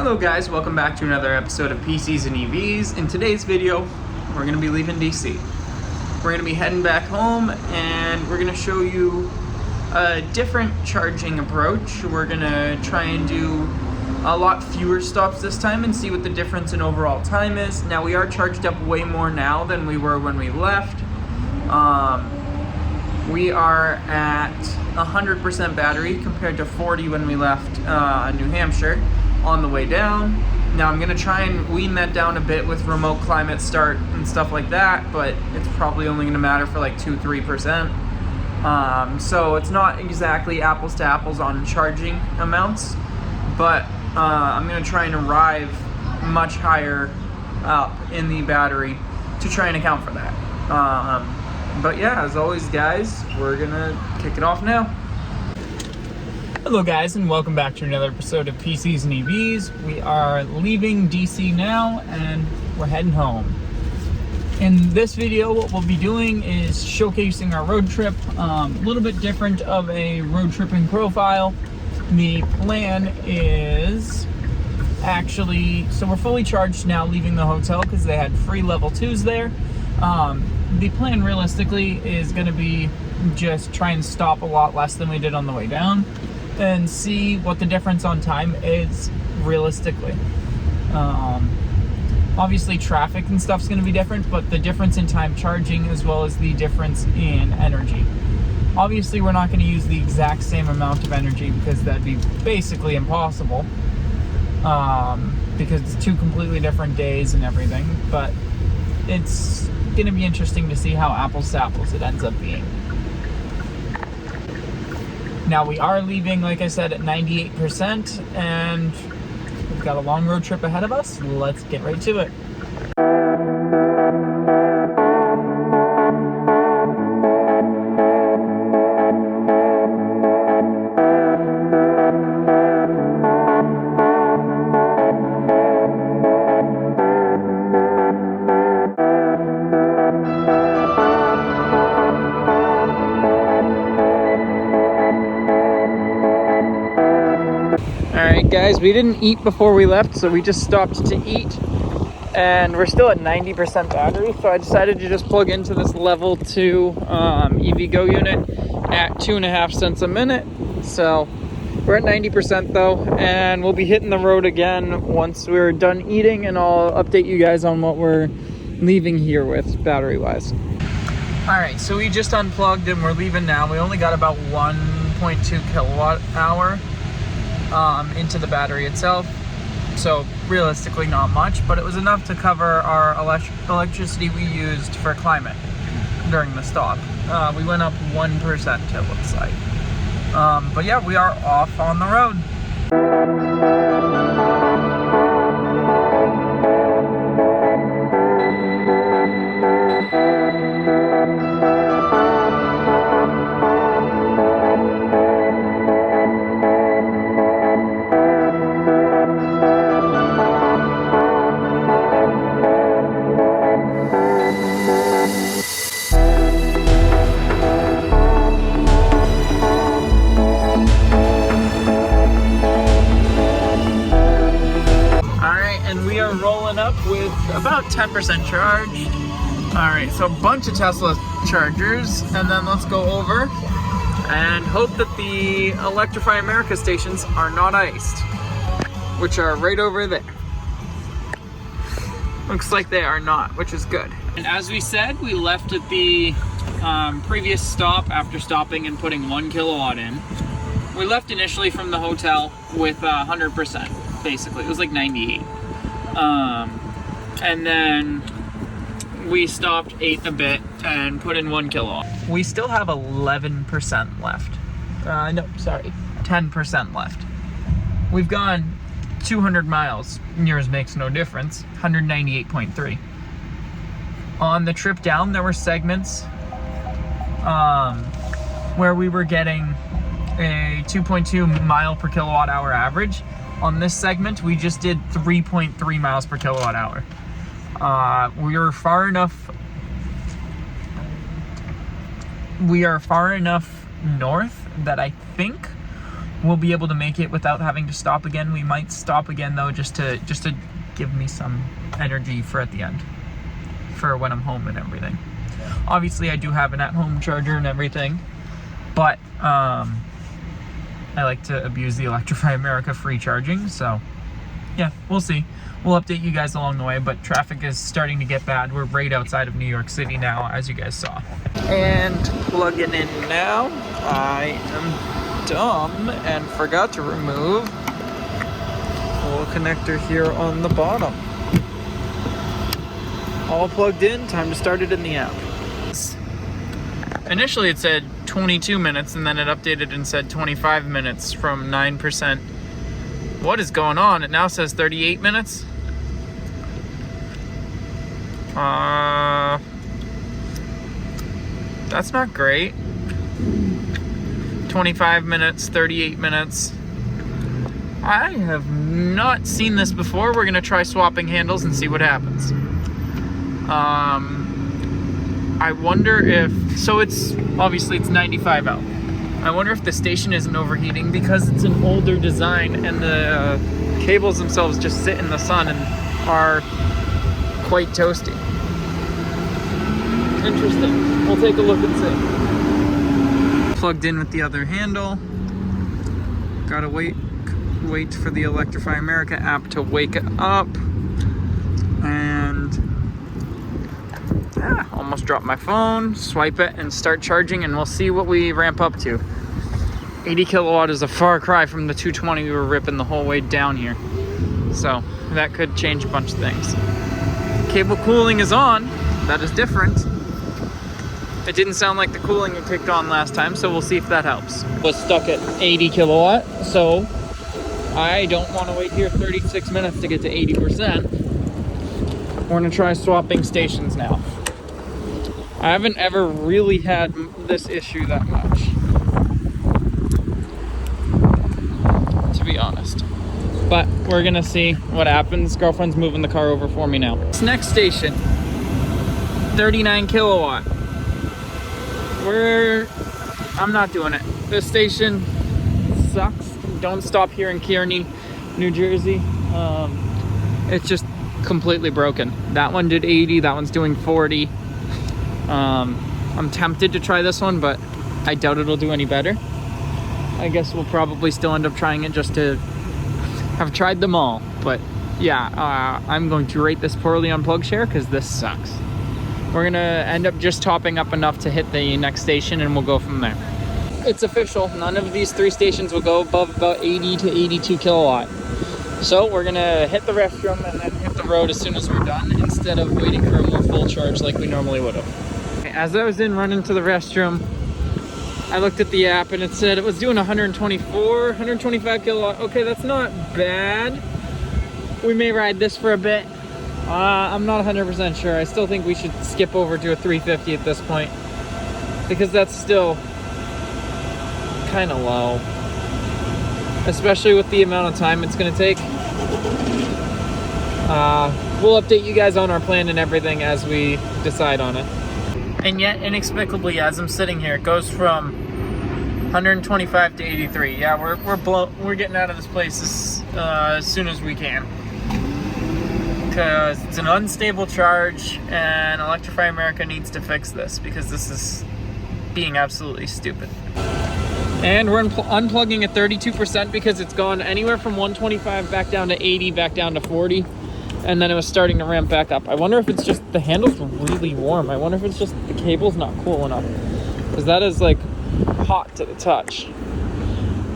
Hello guys, welcome back to another episode of PCs and EVs. In today's video, we're going to be leaving DC. We're going to be heading back home and we're going to show you a different charging approach. We're going to try and do a lot fewer stops this time and see what the difference in overall time is. Now we are charged up way more now than we were when we left. We are at 100% battery compared to 40 when we left New Hampshire on the way down. Now I'm gonna try and wean that down a bit with remote climate start and stuff like that, but it's probably only gonna matter for like 2-3%. So it's not exactly apples to apples on charging amounts, but I'm gonna try and arrive much higher up in the battery to try and account for that. But yeah, as always guys, we're gonna kick it off now. Hello guys, and welcome back to another episode of PCs and EVs. We are leaving DC now and we're heading home. In this video, what we'll be doing is showcasing our road trip, a little bit different of a road tripping profile. The plan is actually, so we're fully charged now leaving the hotel because they had free level 2s there. The plan realistically is going to be just try and stop a lot less than we did on the way down and see what the difference on time is realistically. Obviously traffic and stuff's going to be different, but the difference in time charging as well as the difference in energy. Obviously we're not going to use the exact same amount of energy because that'd be basically impossible, because it's two completely different days and everything, but it's going to be interesting to see how apples to apples it ends up being. Now we are leaving, like I said, at 98%, and we've got a long road trip ahead of us. Let's get right to it. Alright guys, we didn't eat before we left, so we just stopped to eat, and we're still at 90% battery, so I decided to just plug into this level 2 EV Go unit at 2.5 cents a minute. So we're at 90% though, and we'll be hitting the road again once we're done eating, and I'll update you guys on what we're leaving here with battery wise. Alright, so we just unplugged and we're leaving now. We only got about 1.2 kilowatt hour into the battery itself, so realistically not much, but it was enough to cover our electricity we used for climate during the stop. We went up 1%, it looks like. But yeah, we are off on the road. Up with about 10% charged. Alright, so a bunch of Tesla chargers, and then let's go over and hope that the Electrify America stations are not iced, which are right over there. Looks like they are not, which is good. And as we said, we left at the previous stop after stopping and putting 1 kilowatt in. We left initially from the hotel with 100%, basically. It was like 98. And then we stopped, ate a bit, and put in 1 kilowatt. We still have 11% left. No, sorry, 10% left. We've gone 200 miles. Yours makes no difference. 198.3. On the trip down, there were segments where we were getting a 2.2 mile per kilowatt hour average. On this segment, we just did 3.3 miles per kilowatt hour. We are far enough north that I think we'll be able to make it without having to stop again. We might stop again though, just to give me some energy for at the end, for when I'm home and everything. Obviously I do have an at-home charger and everything, but I like to abuse the Electrify America free charging, so yeah, we'll see. We'll update you guys along the way, but traffic is starting to get bad. We're right outside of New York City now, as you guys saw. And plugging in now. I am dumb and forgot to remove the little connector here on the bottom. All plugged in, time to start it in the app. Initially it said 22 minutes and then it updated and said 25 minutes from 9%. What is going on? It now says 38 minutes. That's not great. 25 minutes, 38 minutes. I have not seen this before. We're gonna try swapping handles and see what happens. I wonder if, so it's, obviously it's 95 out. I wonder if the station isn't overheating because it's an older design and the cables themselves just sit in the sun and are quite toasty. Interesting. We'll take a look and see. Plugged in with the other handle. Gotta wait for the Electrify America app to wake up. And almost dropped my phone. Swipe it and start charging, and we'll see what we ramp up to. 80 kilowatt is a far cry from the 220 we were ripping the whole way down here. So that could change a bunch of things. Cable cooling is on. That is different. It didn't sound like the cooling had kicked on last time, so we'll see if that helps. Was stuck at 80 kilowatt, so I don't want to wait here 36 minutes to get to 80%. We're gonna try swapping stations now. I haven't ever really had this issue that much, to be honest. But we're gonna see what happens. Girlfriend's moving the car over for me now. This next station, 39 kilowatt. I'm not doing it. This station sucks. Don't stop here in Kearney, New Jersey. It's just completely broken. That one did 80, that one's doing 40. I'm tempted to try this one, but I doubt it'll do any better. I guess we'll probably still end up trying it just to have tried them all. But yeah, I'm going to rate this poorly on PlugShare because this sucks. We're gonna end up just topping up enough to hit the next station and we'll go from there. It's official, none of these three stations will go above about 80 to 82 kilowatt. So we're gonna hit the restroom and then hit the road as soon as we're done, instead of waiting for a more full charge like we normally would have. As I was running to the restroom, I looked at the app and it said it was doing 125 kilowatt. Okay, that's not bad. We may ride this for a bit. I'm not 100% sure. I still think we should skip over to a 350 at this point, because that's still kind of low, especially with the amount of time it's going to take. We'll update you guys on our plan and everything as we decide on it. And yet, inexplicably, as I'm sitting here, it goes from 125 to 83. Yeah, we're getting out of this place as soon as we can, because it's an unstable charge and Electrify America needs to fix this, because this is being absolutely stupid. And we're unplugging at 32% because it's gone anywhere from 125 back down to 80, back down to 40, and then it was starting to ramp back up. I wonder if it's just the handle's really warm. I wonder if it's just the cable's not cool enough, because that is like hot to the touch.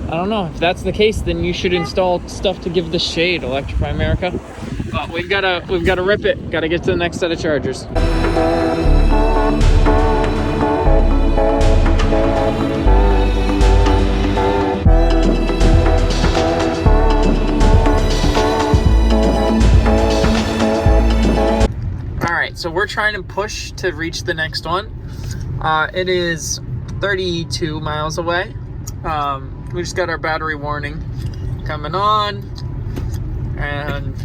I don't know. If that's the case, then you should install stuff to give the shade, Electrify America. But we've gotta rip it. Gotta get to the next set of chargers. Alright, so we're trying to push to reach the next one. It is 32 miles away. We just got our battery warning coming on, and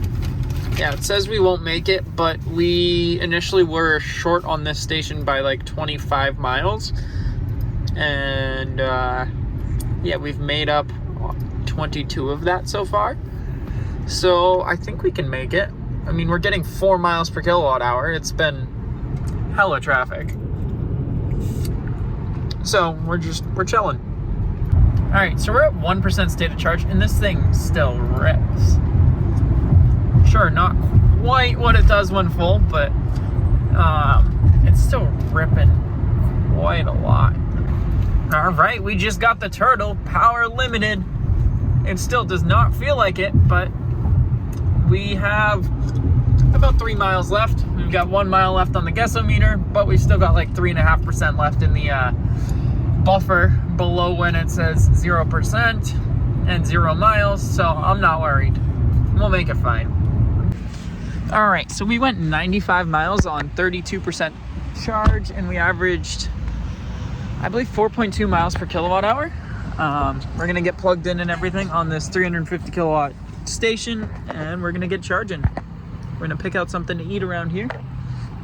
yeah, it says we won't make it, but we initially were short on this station by like 25 miles, and yeah, we've made up 22 of that so far. So I think we can make it. I mean, we're getting 4 miles per kilowatt hour. It's been hella traffic. So we're chilling. All right, so we're at 1% state of charge, and this thing still rips. Sure, not quite what it does when full, but it's still ripping quite a lot. All right, we just got the turtle, power limited. It still does not feel like it, but we have about 3 miles left. We've got 1 mile left on the guessometer, but we still got like 3.5% left in the buffer below when it says 0% and 0 miles, so I'm not worried. We'll make it fine. All right, so we went 95 miles on 32% charge, and we averaged, I believe, 4.2 miles per kilowatt hour. We're gonna get plugged in and everything on this 350 kilowatt station, and we're gonna get charging. We're gonna pick out something to eat around here,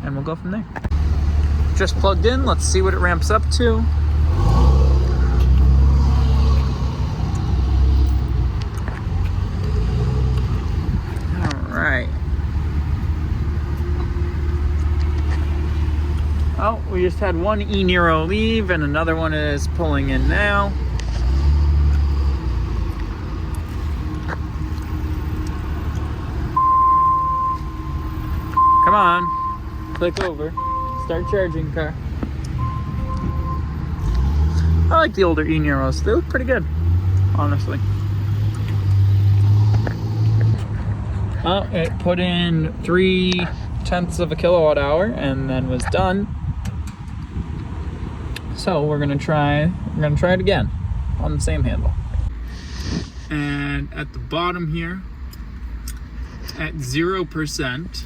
and we'll go from there. Just plugged in, let's see what it ramps up to. All right. Oh, we just had one e-Niro leave, and another one is pulling in now. Come on, click over, start charging car. I like the older e-Niros, they look pretty good, honestly. Oh, it put in 0.3 of a kilowatt hour and then was done. So we're gonna try it again on the same handle. And at the bottom here, at 0%,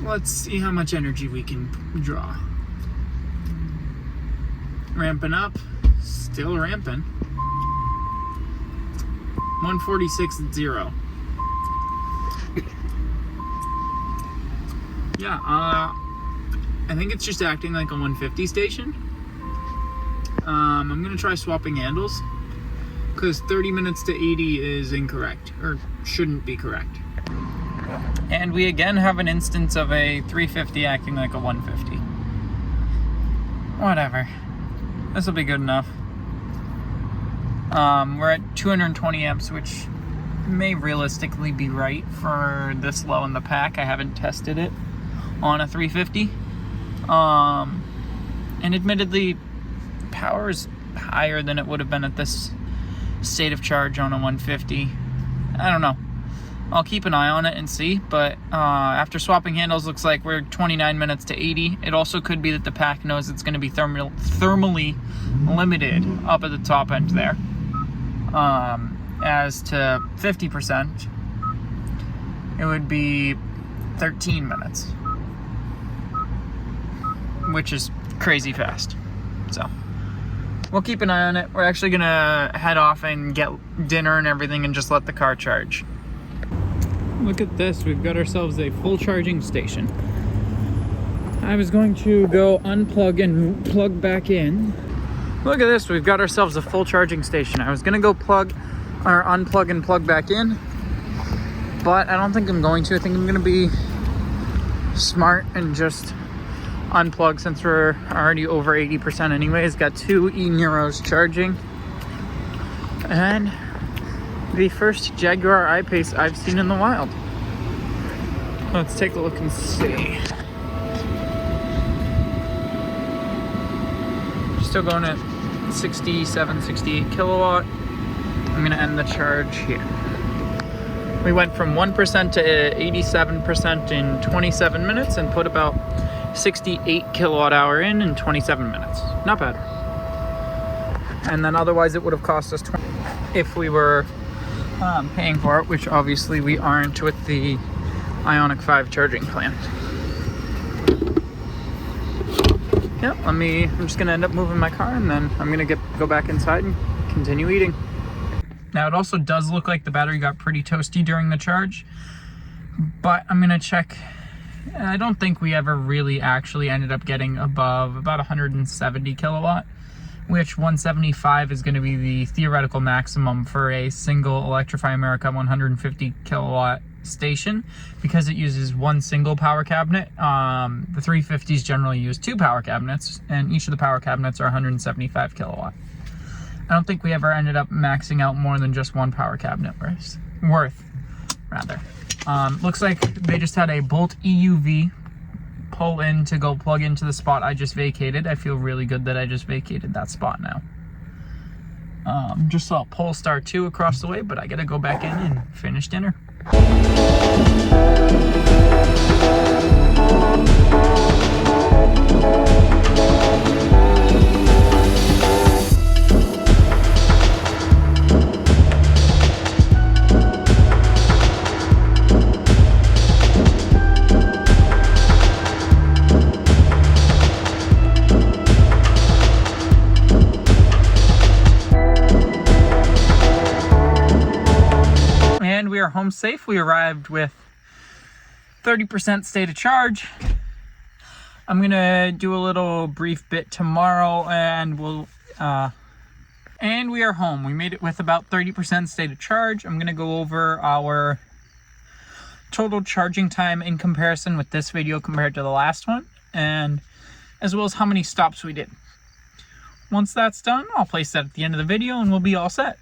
let's see how much energy we can draw. Ramping up, still ramping. 146 at 0. Yeah, I think it's just acting like a 150 station. I'm gonna try swapping handles, because 30 minutes to 80 is incorrect, or shouldn't be correct. And we again have an instance of a 350 acting like a 150. Whatever. This will be good enough. We're at 220 amps, which may realistically be right for this low in the pack. I haven't tested it on a 350. And admittedly, power is higher than it would have been at this state of charge on a 150. I don't know. I'll keep an eye on it and see, but after swapping handles, looks like we're 29 minutes to 80. It also could be that the pack knows it's going to be thermally limited up at the top end there. As to 50%, it would be 13 minutes, which is crazy fast. So we'll keep an eye on it. We're actually going to head off and get dinner and everything and just let the car charge. Look at this, we've got ourselves a full charging station. I was going to go unplug and plug back in. Look at this, we've got ourselves a full charging station. I was gonna go unplug and plug back in, but I don't think I'm going to. I think I'm gonna be smart and just unplug, since we're already over 80% anyways. Got 2 e-Niros charging. And the first Jaguar I-Pace I've seen in the wild. Let's take a look and see. Still going at 67, 68 kilowatt. I'm gonna end the charge here. We went from 1% to 87% in 27 minutes and put about 68 kilowatt hour in 27 minutes. Not bad. And then otherwise it would have cost us 20 if we were paying for it, which obviously we aren't with the Ioniq 5 charging plan. Yep, I'm just gonna end up moving my car, and then I'm gonna go back inside and continue eating. Now it also does look like the battery got pretty toasty during the charge, but I'm gonna check. I don't think we ever really actually ended up getting above about 170 kilowatt. which 175 is going to be the theoretical maximum for a single Electrify America 150 kilowatt station, because it uses one single power cabinet. The 350s generally use two power cabinets, and each of the power cabinets are 175 kilowatt. I don't think we ever ended up maxing out more than just one power cabinet worth. Looks like they just had a Bolt EUV pull in to go plug into the spot I just vacated. I feel really good that I just vacated that spot now. Just saw Polestar 2 across the way, but I gotta go back in and finish dinner. And we are home safe. We arrived with 30% state of charge. I'm gonna do a little brief bit tomorrow, and and we are home. We made it with about 30% state of charge. I'm gonna go over our total charging time in comparison with this video compared to the last one, and as well as how many stops we did. Once that's done, I'll place that at the end of the video and we'll be all set.